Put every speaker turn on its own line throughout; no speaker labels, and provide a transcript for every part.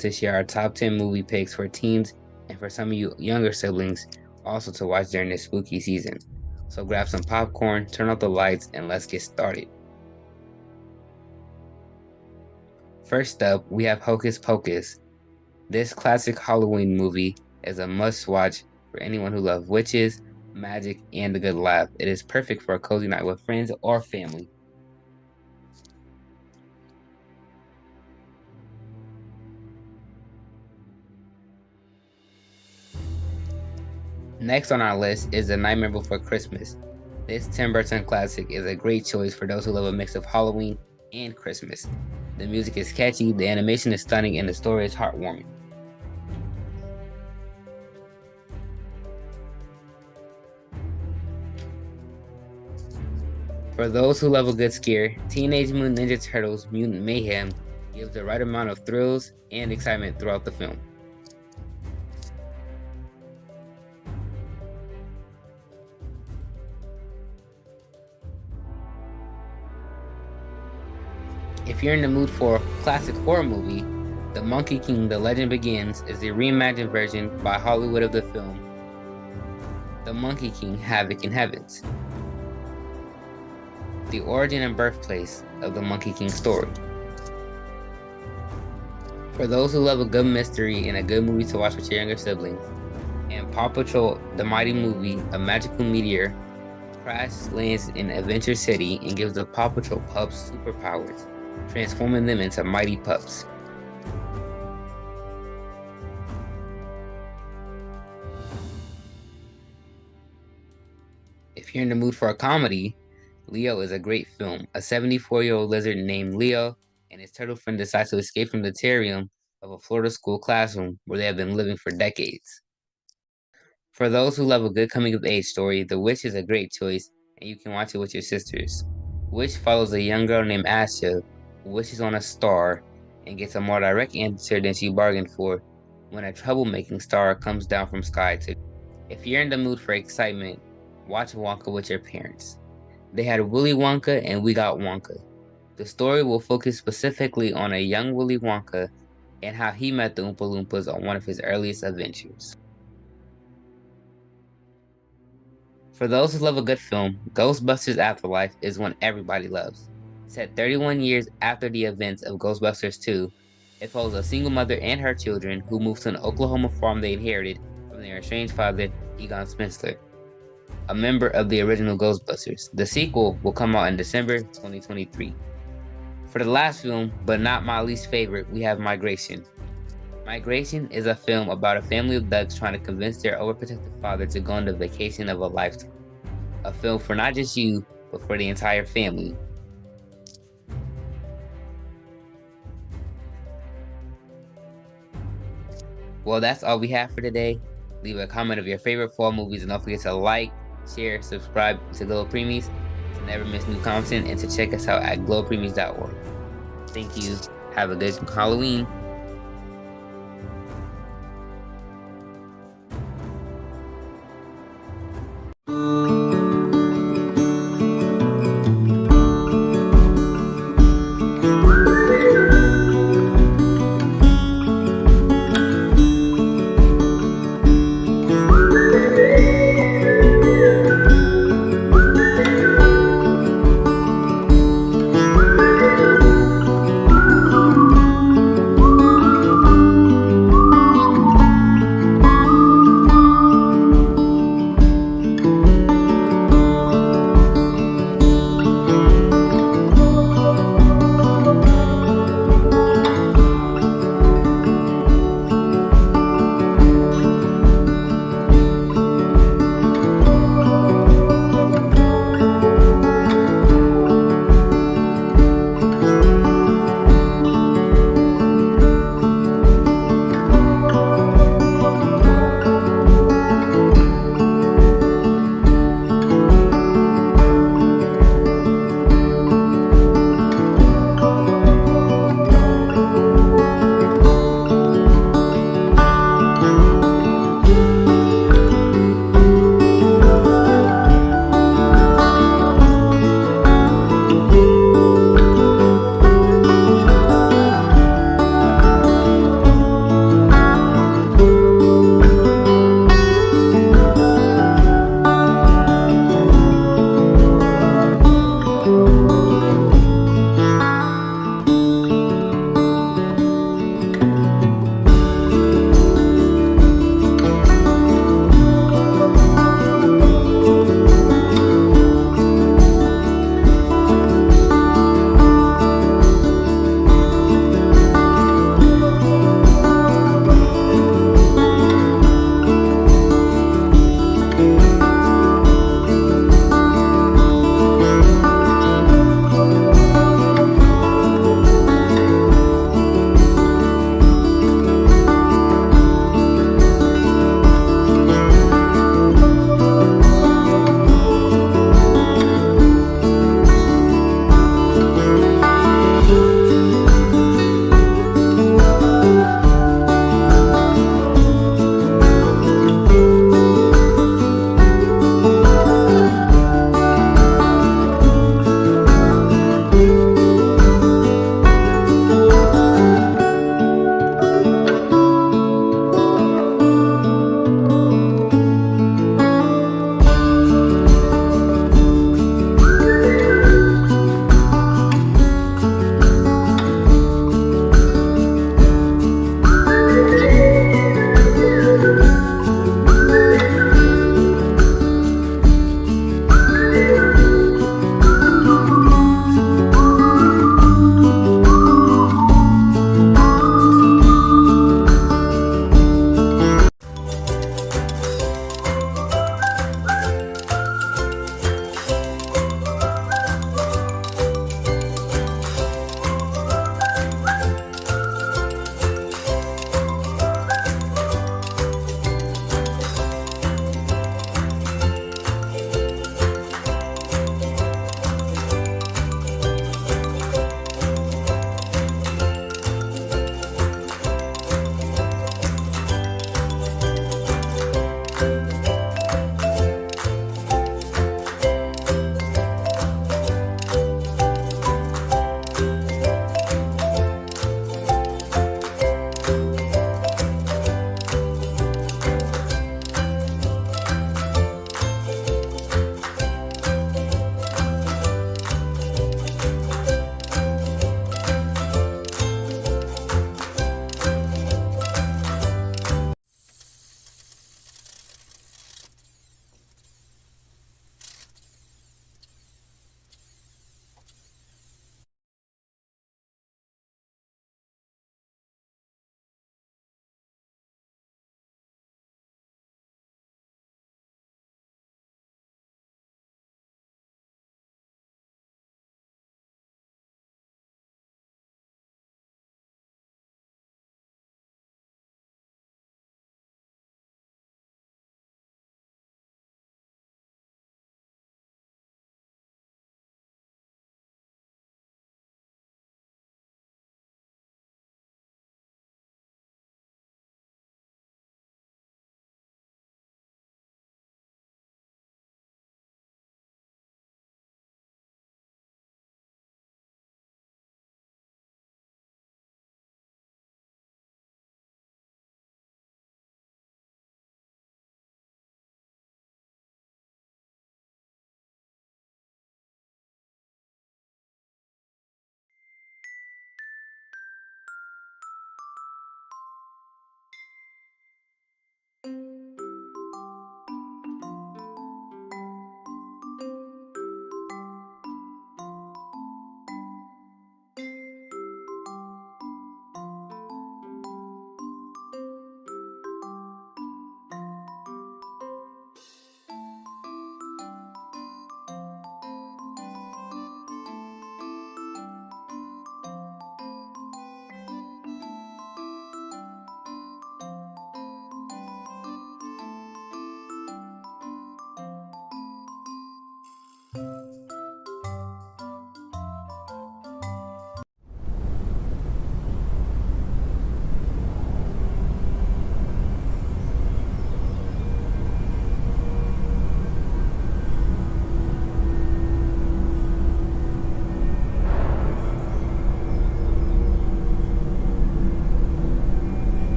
to share our top 10 movie picks for teens and for some of you younger siblings also to watch during this spooky season. So grab some popcorn, turn off the lights, and let's get started. First up, we have Hocus Pocus. This classic Halloween movie is a must-watch for anyone who loves witches, magic, and a good laugh. It is perfect for a cozy night with friends or family. Next on our list is The Nightmare Before Christmas. This Tim Burton classic is a great choice for those who love a mix of Halloween and Christmas. The music is catchy, the animation is stunning, and the story is heartwarming. For those who love a good scare, Teenage Mutant Ninja Turtles Mutant Mayhem gives the right amount of thrills and excitement throughout the film. If you're in the mood for a classic horror movie, The Monkey King: The Legend Begins is the reimagined version by Hollywood of the film The Monkey King: Havoc in Heavens, the origin and birthplace of the Monkey King story. For those who love a good mystery and a good movie to watch with your younger siblings, and Paw Patrol: The Mighty Movie, a magical meteor crash lands in Adventure City and gives the Paw Patrol pups superpowers, transforming them into mighty pups. If you're in the mood for a comedy, Leo is a great film. A 74-year-old lizard named Leo and his turtle friend decide to escape from the terrarium of a Florida school classroom where they have been living for decades. For those who love a good coming-of-age story, The Witch is a great choice, and you can watch it with your sisters. Witch follows a young girl named Asha who wishes on a star and gets a more direct answer than she bargained for when a troublemaking star comes down from sky to. If you're in the mood for excitement, watch Wonka with your parents. They had Willy Wonka and We Got Wonka. The story will focus specifically on a young Willy Wonka and how he met the Oompa Loompas on one of his earliest adventures. For those who love a good film, Ghostbusters Afterlife is one everybody loves. Set 31 years after the events of Ghostbusters 2, it follows a single mother and her children who move to an Oklahoma farm they inherited from their estranged father, Egon Spengler, a member of the original Ghostbusters. The sequel will come out in December 2023. For the last film, but not my least favorite, we have Migration. Migration is a film about a family of ducks trying to convince their overprotective father to go on the vacation of a lifetime. A film for not just you, but for the entire family. Well, that's all we have for today. Leave a comment of your favorite fall movies and don't forget to like, share, subscribe to GLO Preemies to never miss new content and to check us out at glopreemies.org. Thank you. Have a good Halloween.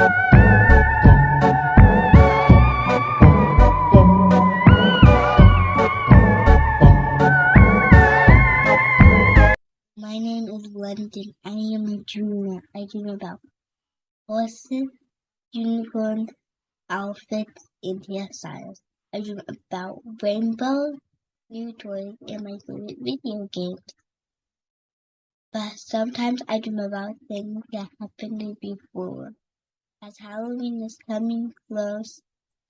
My name is London. I am a dreamer. I dream about horses, unicorns, outfits, and hairstyles. I dream about rainbows, new toys, and my favorite video games. But sometimes I dream about things that happened before. As Halloween is coming close,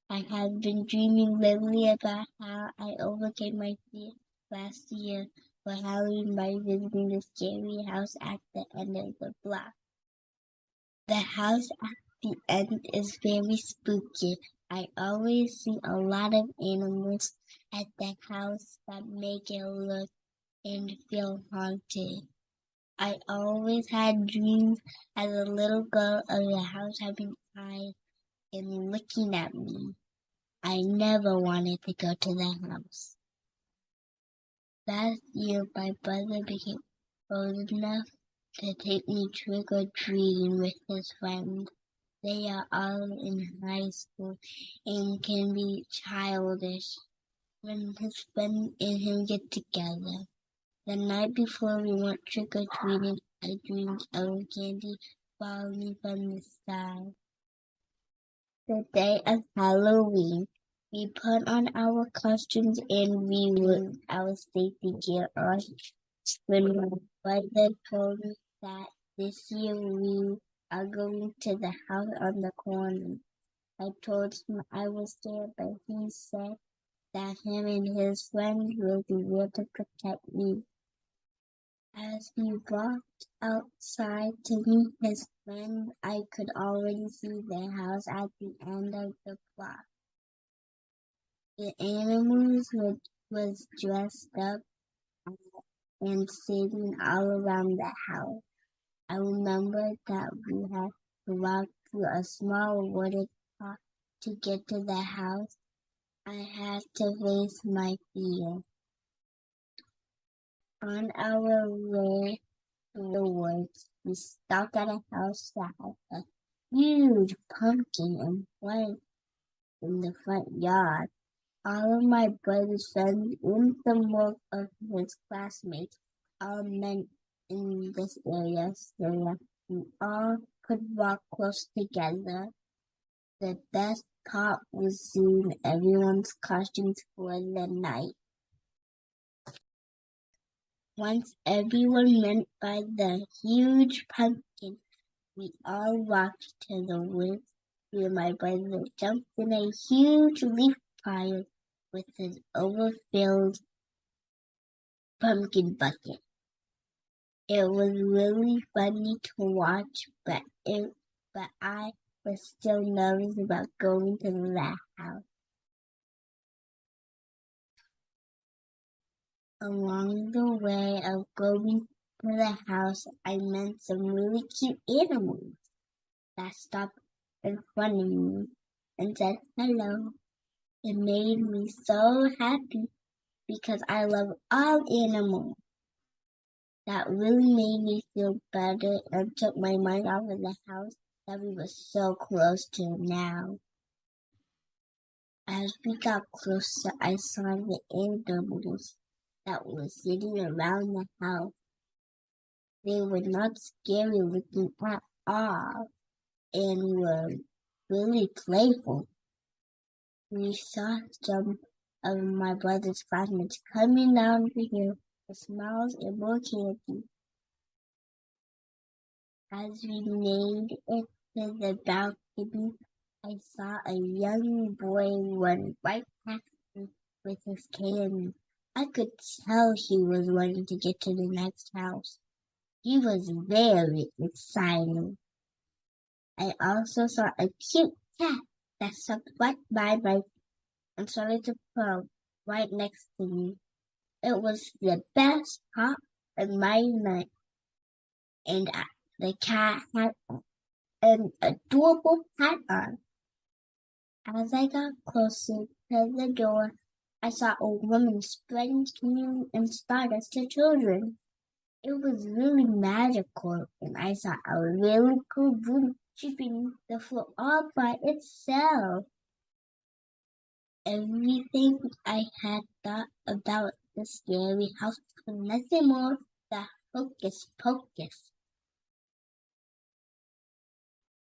I have been dreaming lately about how I overcame my fear last year for Halloween by visiting the scary house at the end of the block. The house at the end is very spooky. I always see a lot of animals at the house that make it look and feel haunted. I always had dreams as a little girl of the house having eyes and looking at me. I never wanted to go to the house. Last year, my brother became old enough to take me trick-or-treating with his friends. They are all in high school and can be childish when his friends and him get together. The night before we went trick-or-treating, I dreamed of candy falling from the sky. The day of Halloween, we put on our costumes and we put our safety gear on. When my brother told me that this year we are going to the house on the corner, I told him I was scared, but he said that him and his friends will be there to protect me. As we walked outside to meet his friend, I could already see the house at the end of the block. The animals was dressed up and sitting all around the house. I remember that we had to walk through a small wooded path to get to the house. I had to face my fear. On our way through the woods, we stopped at a house that had a huge pumpkin and white in the front yard. All of my brother's friends and some more of his classmates all met in this area, so we all could walk close together. The best part was seeing everyone's costumes for the night. Once everyone went by the huge pumpkin, we all walked to the woods where my brother jumped in a huge leaf pile with his overfilled pumpkin bucket. It was really funny to watch, but I was still nervous about going to that house. Along the way of going to the house, I met some really cute animals that stopped in front of me and said hello. It made me so happy because I love all animals. That really made me feel better and took my mind off of the house that we were so close to now. As we got closer, I saw the animals that were sitting around the house. They were not scary looking at all and were really playful. We saw some of my brother's classmates coming down the hill with smiles and more candy. As we made it to the balcony, I saw a young boy run right past me with his candy. I could tell he was wanting to get to the next house. He was very excited. I also saw a cute cat that stopped right by my and started to purr right next to me. It was the best part of my night, and the cat had an adorable hat on. As I got closer to the door, I saw a woman spreading candy and stardust to children. It was really magical, and I saw a really cool room sweeping the floor all by itself. Everything I had thought about the scary house was nothing more than hocus pocus.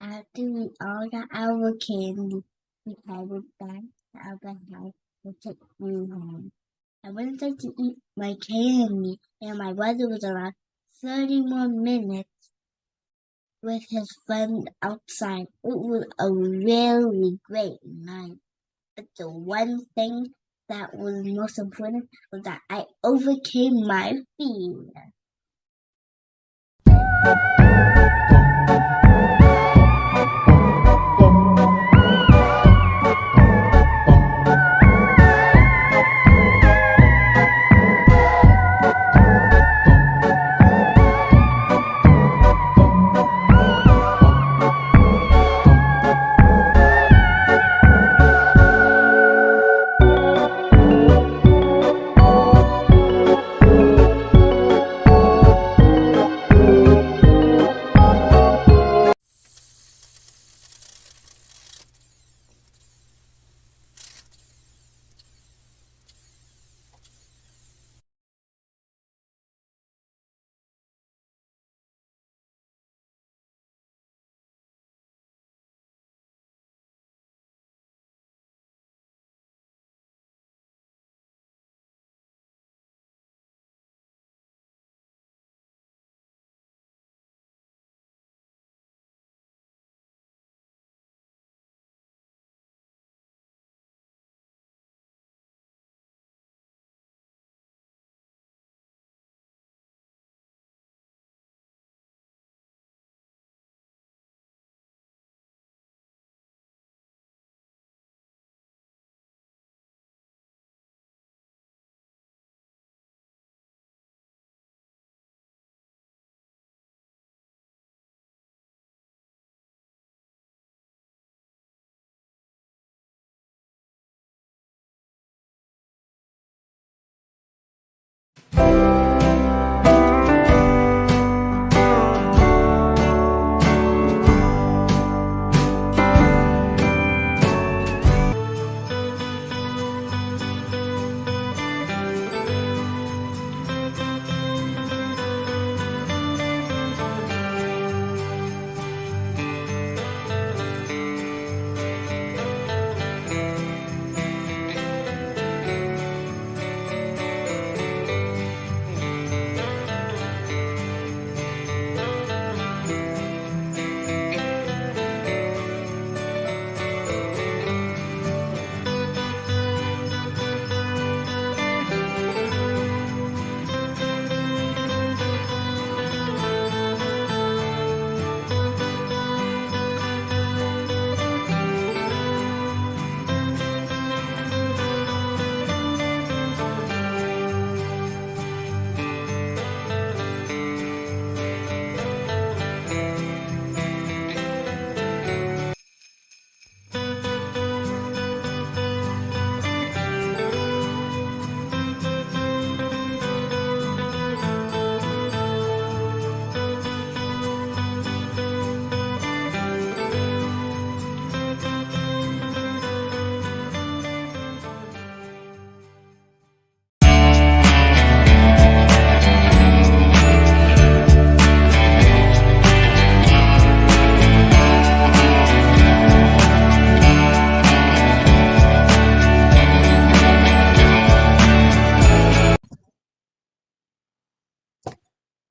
After we all got our candy, we headed back to our house to take me home. I wanted to eat my candy, and my brother was around 30 more minutes with his friend outside. It was a really great night. But the one thing that was most important was that I overcame my fear.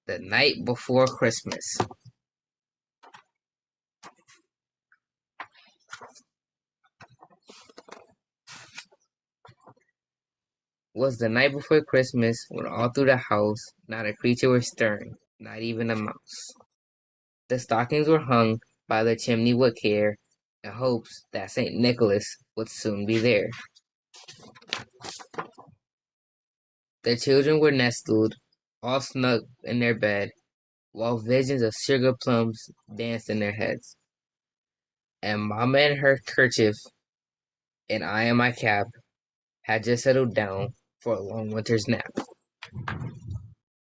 The night before Christmas. Was the night before Christmas when all through the house not a creature was stirring, not even a mouse. The stockings were hung by the chimney with care, in hopes that St. Nicholas would soon be there. The children were nestled, all snug in their bed, while visions of sugar plums danced in their heads. And Mamma in her kerchief, and I in my cap, had just settled down for a long winter's nap.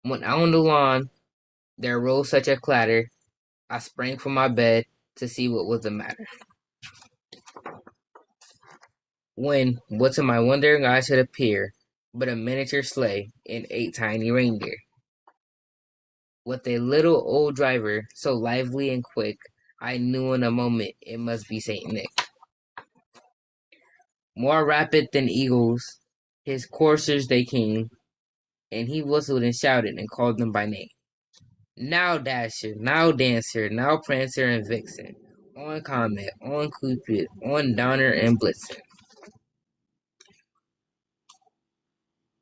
When out on the lawn there arose such a clatter, I sprang from my bed to see what was the matter. When, what to my wondering eyes should appear, but a miniature sleigh and 8 tiny reindeer. With a little old driver, so lively and quick, I knew in a moment it must be Saint Nick. More rapid than eagles, his coursers they came, and he whistled and shouted and called them by name. Now Dasher, now Dancer, now Prancer and Vixen, on Comet, on Cupid, on Donner and Blitzen.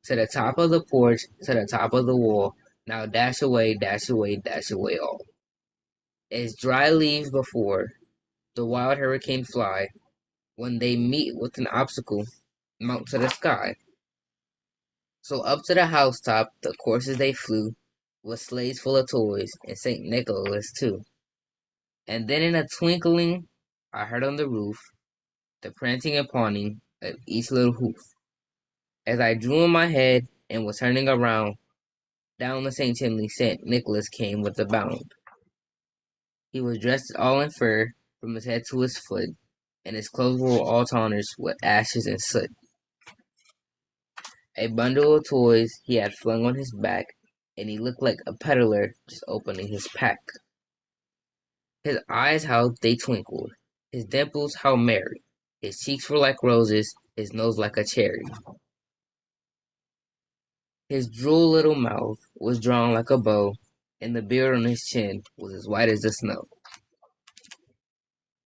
To the top of the porch, to the top of the wall, now dash away, dash away, dash away all. As dry leaves before the wild hurricane fly, when they meet with an obstacle, mount to the sky. So up to the housetop the coursers they flew, with sleighs full of toys, and St. Nicholas too. And then in a twinkling I heard on the roof the prancing and pawing of each little hoof. As I drew in my head and was turning around, down the same chimney St. Nicholas came with a bound. He was dressed all in fur from his head to his foot, and his clothes were all tarnished with ashes and soot. A bundle of toys he had flung on his back, and he looked like a peddler just opening his pack. His eyes how they twinkled, his dimples how merry, his cheeks were like roses, his nose like a cherry. His droll little mouth was drawn like a bow, and the beard on his chin was as white as the snow.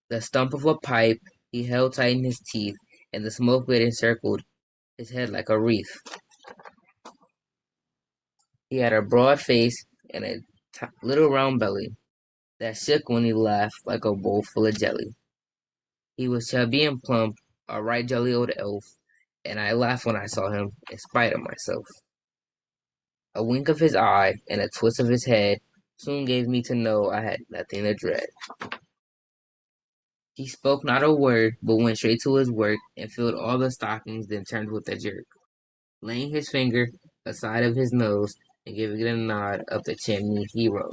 The stump of a pipe he held tight in his teeth, and the smoke it encircled his head like a wreath. He had a broad face and a little round belly that shook when he laughed like a bowl full of jelly. He was chubby and plump, a right jolly old elf, and I laughed when I saw him, in spite of myself. A wink of his eye and a twist of his head soon gave me to know I had nothing to dread. He spoke not a word, but went straight to his work and filled all the stockings, then turned with a jerk, laying his finger aside of his nose and giving it a nod up the chimney he rose.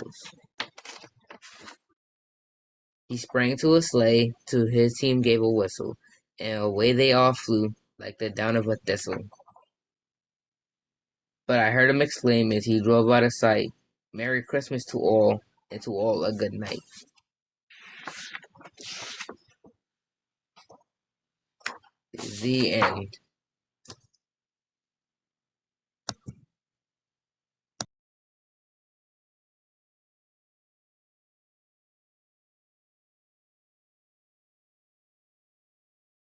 He sprang to a sleigh, to his team gave a whistle, and away they all flew like the down of a thistle. But I heard him exclaim as he drove out of sight, "Merry Christmas to all, and to all a good night." The end.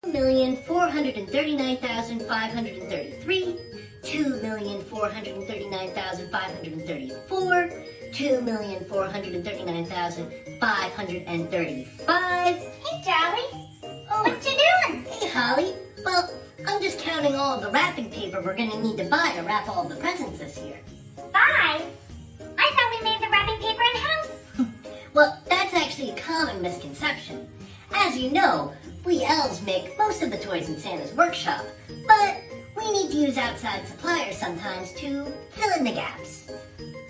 $2,439,533, 2,439,534, 2,439,535.
Hey, Jolly. What you doing?
Hey, Holly. Well, I'm just counting all of the wrapping paper we're gonna need to buy to wrap all of the presents this year.
Bye. I thought we made the wrapping paper in-house.
Well, that's actually a common misconception. As you know, we elves make most of the toys in Santa's workshop, but we need to use outside suppliers sometimes to fill in the gaps.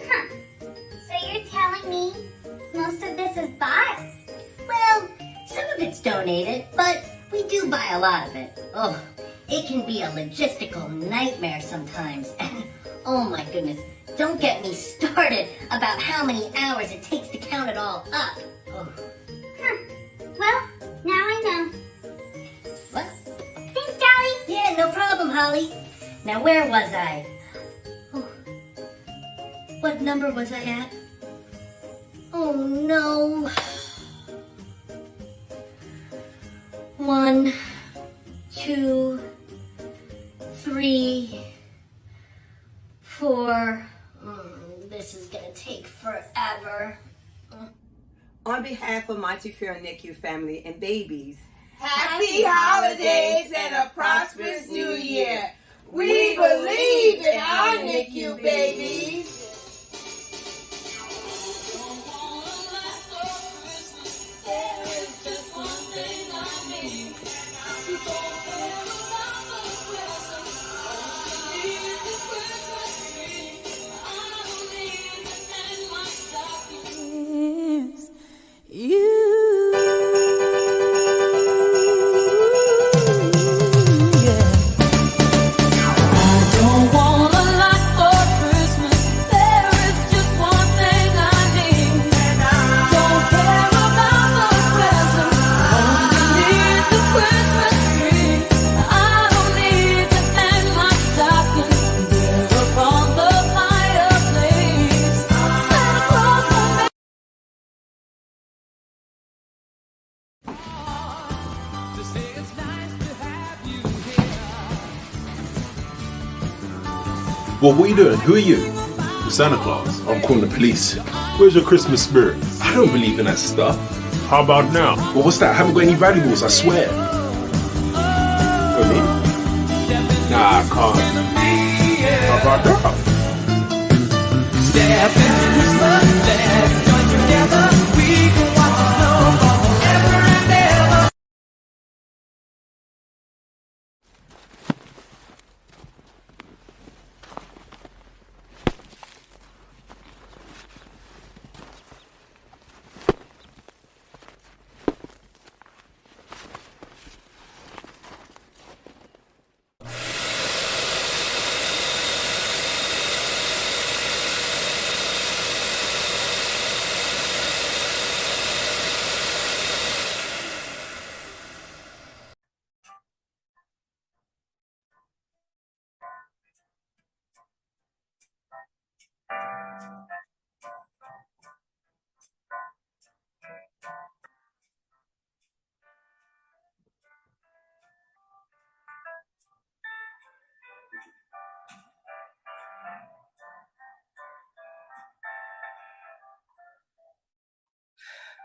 Huh. So you're telling me most of this is bought?
Well, some of it's donated, but we do buy a lot of it. Oh, it can be a logistical nightmare sometimes. And oh my goodness, don't get me started about how many hours it takes to count it all up. Oh.
Huh. Well, now I know.
What?
Thanks, Jolly.
Yeah, no problem, Holly. Now, where was I? Oh. What number was I at? Oh, no. 1, 2, 3, 4. This is gonna take forever.
On behalf of Montefiore NICU family and babies,
Happy holidays and a prosperous new year. We believe in our NICU babies.
You Well, what are you doing? Who are you?
Santa Claus.
I'm calling the police. Where's your Christmas spirit? I don't believe in that stuff.
How about now?
Well, what's that? I haven't got any valuables, I swear.
For me?
Nah, I can't.
How about that?
Step into Christmas, let's join together. We can watch the snow fall forever and ever.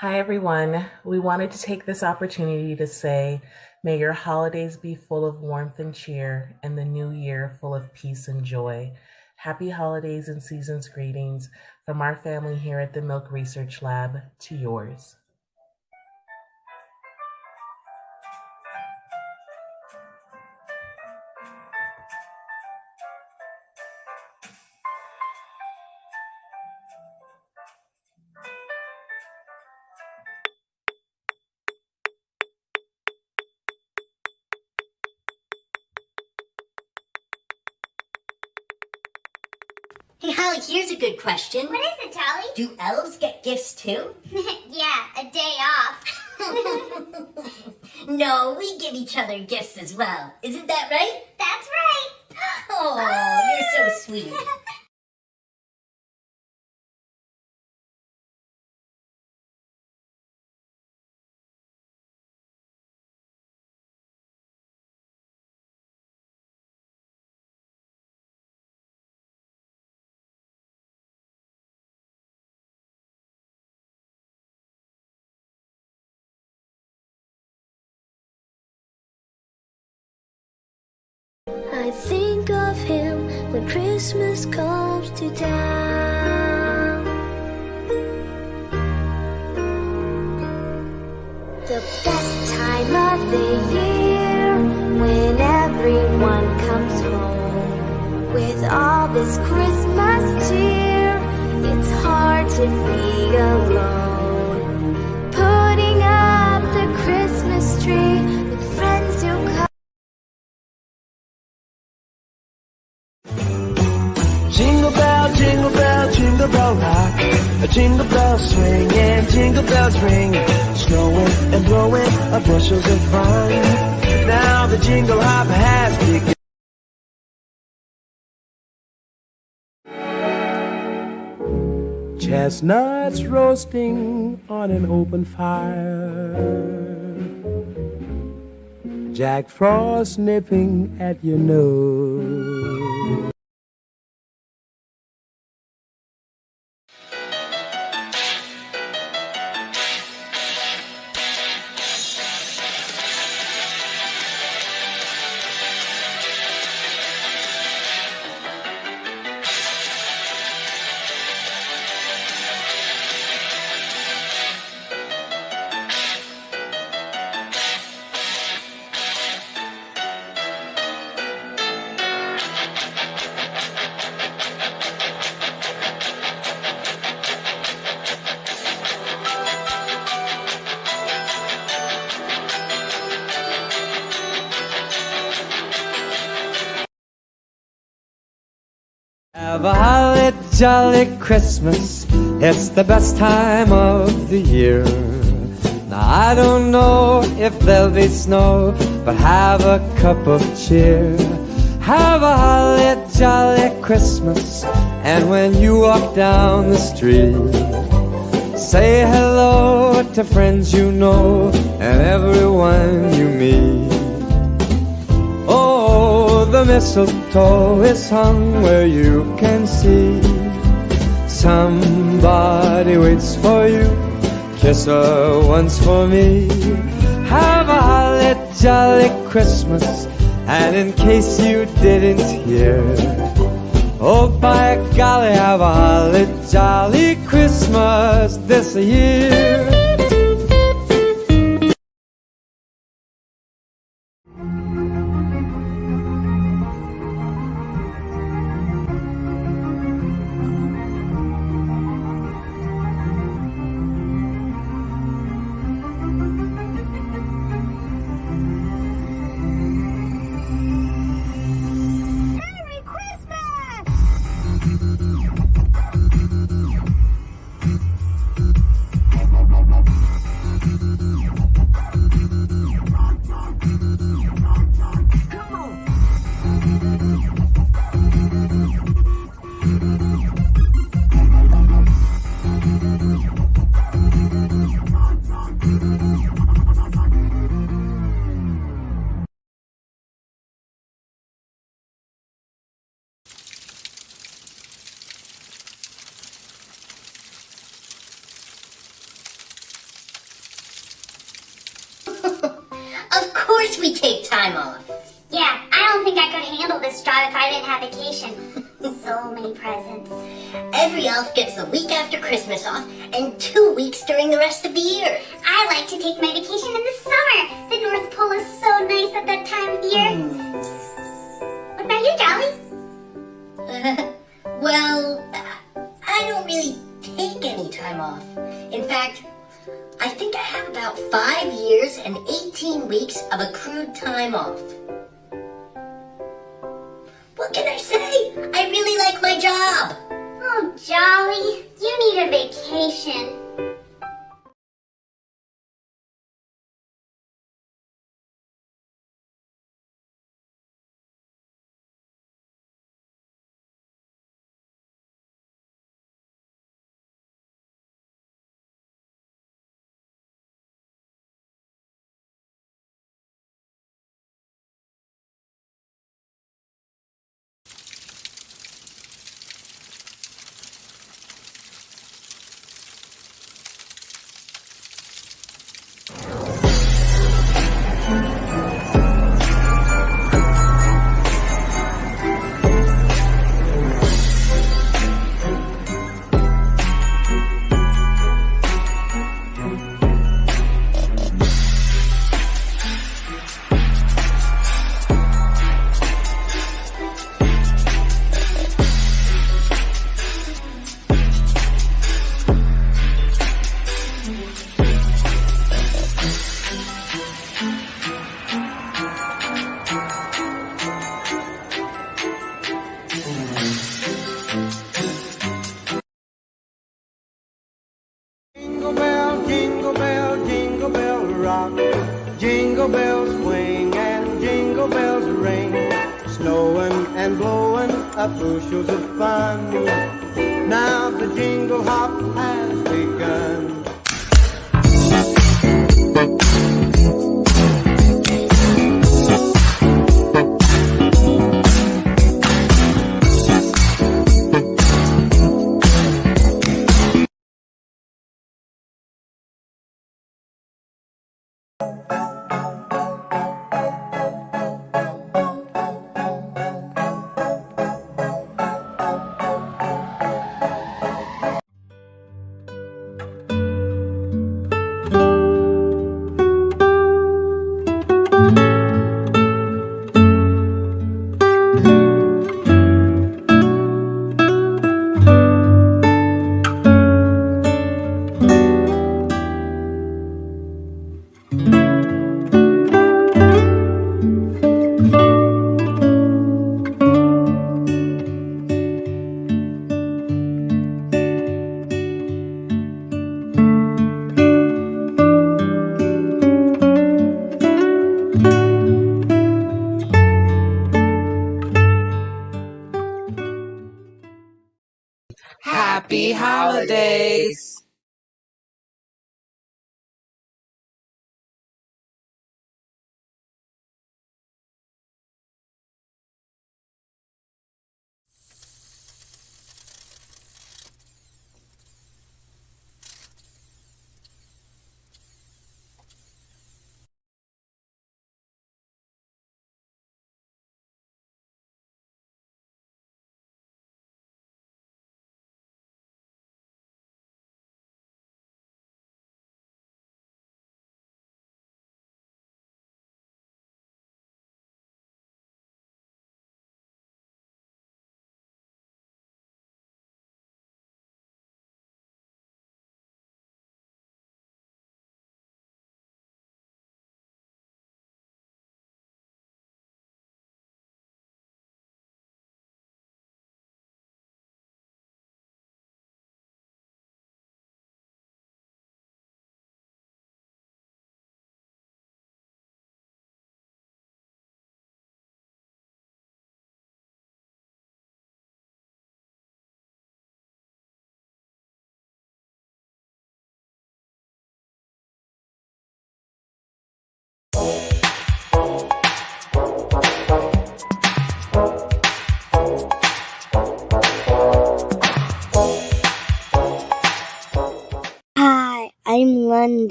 Hi, everyone. We wanted to take this opportunity to say, may your holidays be full of warmth and cheer, and the new year full of peace and joy. Happy holidays and season's greetings from our family here at the Milk Research Lab to yours.
Hey, Holly, here's a good question.
What is it, Tally?
Do elves get gifts too?
Yeah, a day off.
No, we give each other gifts as well. Isn't that right?
That's right.
Oh, you're so sweet.
I think of him when Christmas comes to town. The best time of the year, when everyone comes home with all this Christmas cheer. It's hard to be alone, putting up the Christmas tree with friends who come.
Jingle bell rock, a jingle bell swing and jingle bells ring, snowing and blowing a bushels of fun. Now the jingle hop has begun. Chestnuts roasting on an open fire, Jack Frost nipping at your nose. Have a holly jolly Christmas, it's the best time of the year. Now I don't know if there'll be snow, but have a cup of cheer. Have a holly jolly Christmas, and when you walk down the street, say hello to friends you know and everyone you meet. Oh, the the mistletoe is hung where you can see. Somebody waits for you, kiss her once for me. Have a holly jolly Christmas, and in case you didn't hear, oh by golly, have a holly jolly Christmas this year.
Of course we take time off.
Yeah, I don't think I could handle this job if I didn't have vacation. So many presents.
Every elf gets the week after Christmas off and 2 weeks during the rest of the year.
I like to take my vacation in the summer. The North Pole is so nice at that time of year. What about you, Jolly?
Well, I don't really take any time off. In fact, I think I have about 5 years and 18 weeks of accrued time off. What can I say? I really like my job.
Oh, Jolly, you need a vacation.
Jingle bell rock, jingle bells swing and jingle bells ring. Snowing and blowing up bushels of fun. Now the jingle hop has begun.
Happy holidays!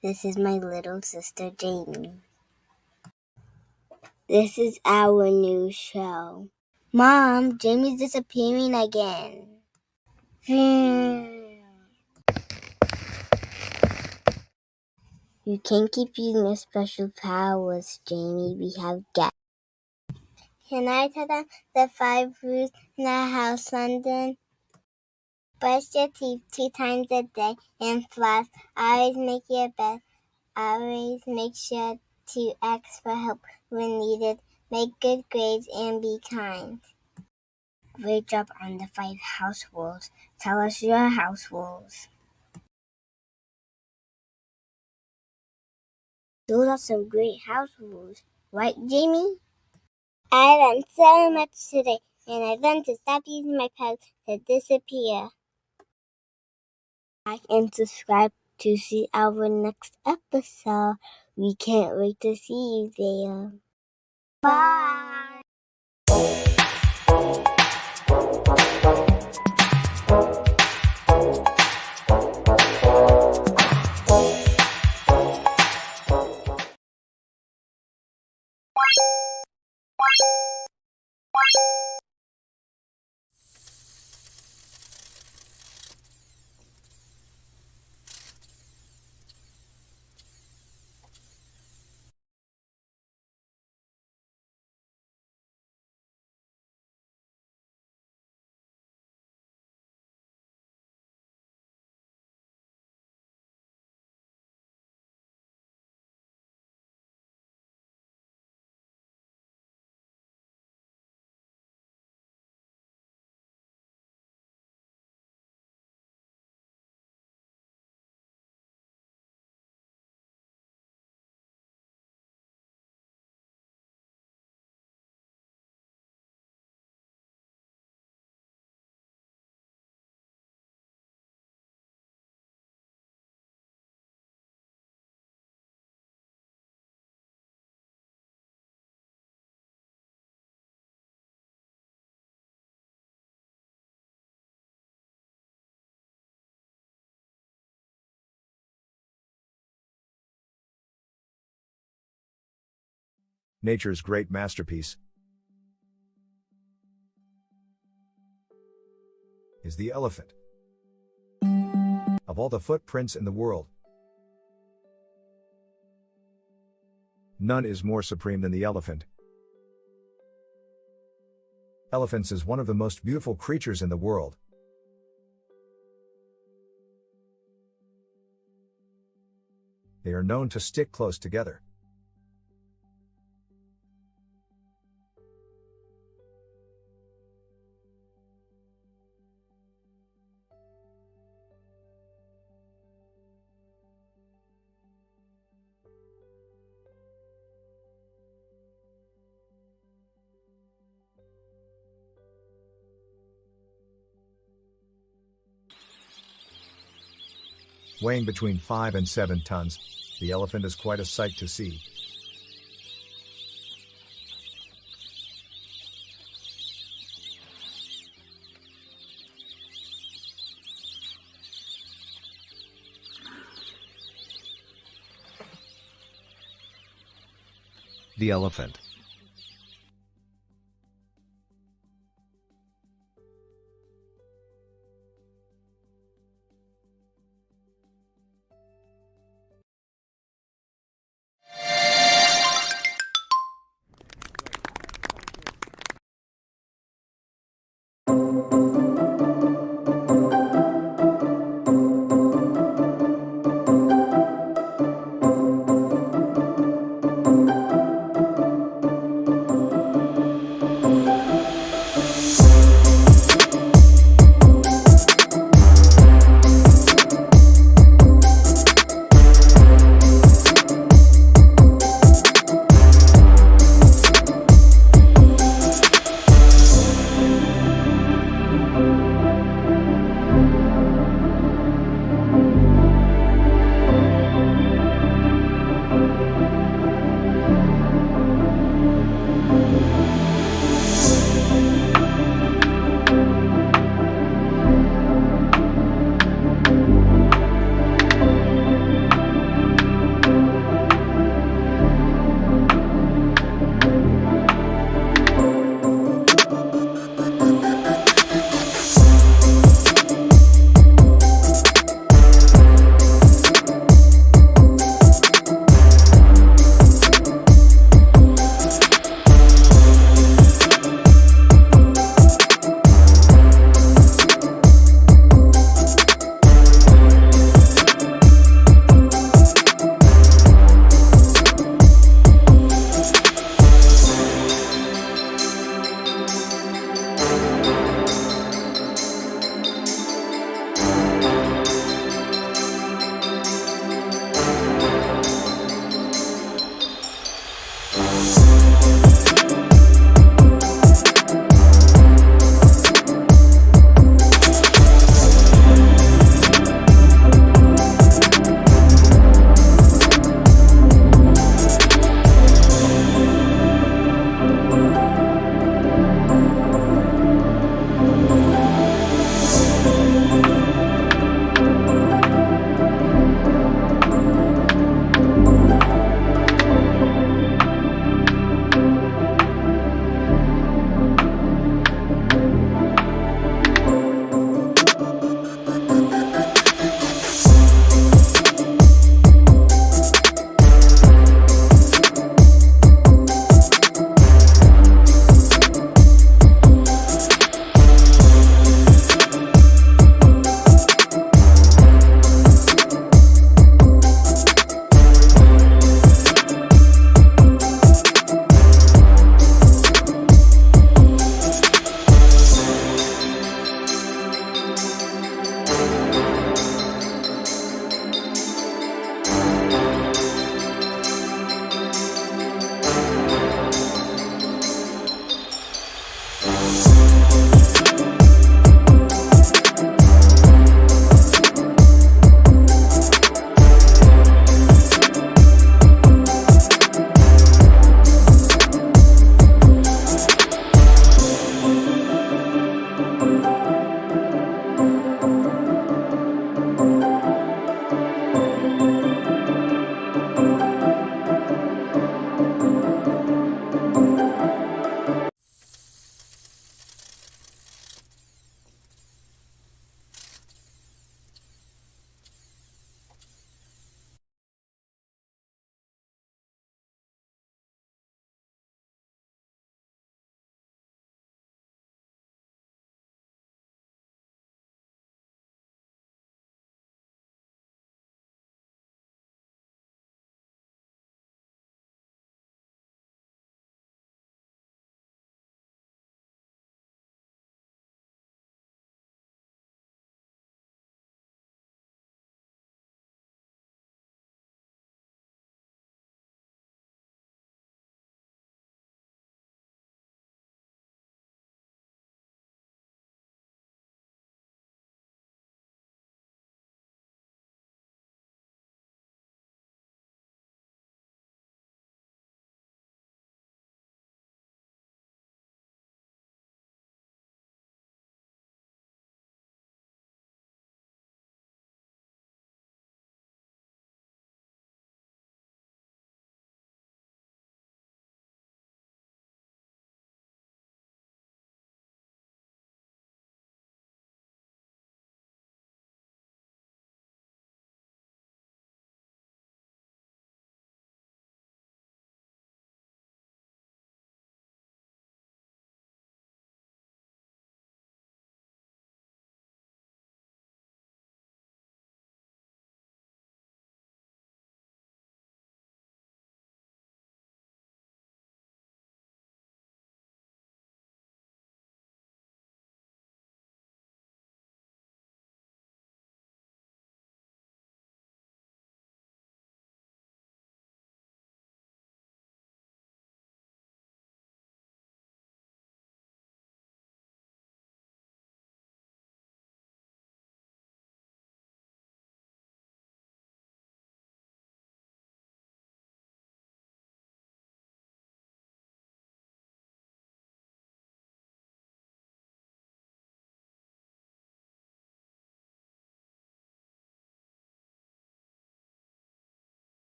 This is my little sister Jamie. This is our new show. Mom, Jamie's disappearing again. You can't keep using your special powers, Jamie. We have guests. Can I tell them the 5 rules in our house, London? Brush your teeth 2 times a day and floss. Always make your bed. Always make sure to ask for help when needed. Make good grades and be kind. Great job on the 5 house rules. Tell us your house rules. Those are some great house rules, right, Jamie? I learned so much today, and I learned to stop using my powers to disappear. Like and subscribe to see our next episode. We can't wait to see you there. Bye!
Nature's great masterpiece is the elephant. Of all the footprints in the world, none is more supreme than the elephant. Elephants is one of the most beautiful creatures in the world. They are known to stick close together. Weighing between 5 and 7 tons, the elephant is quite a sight to see. The elephant.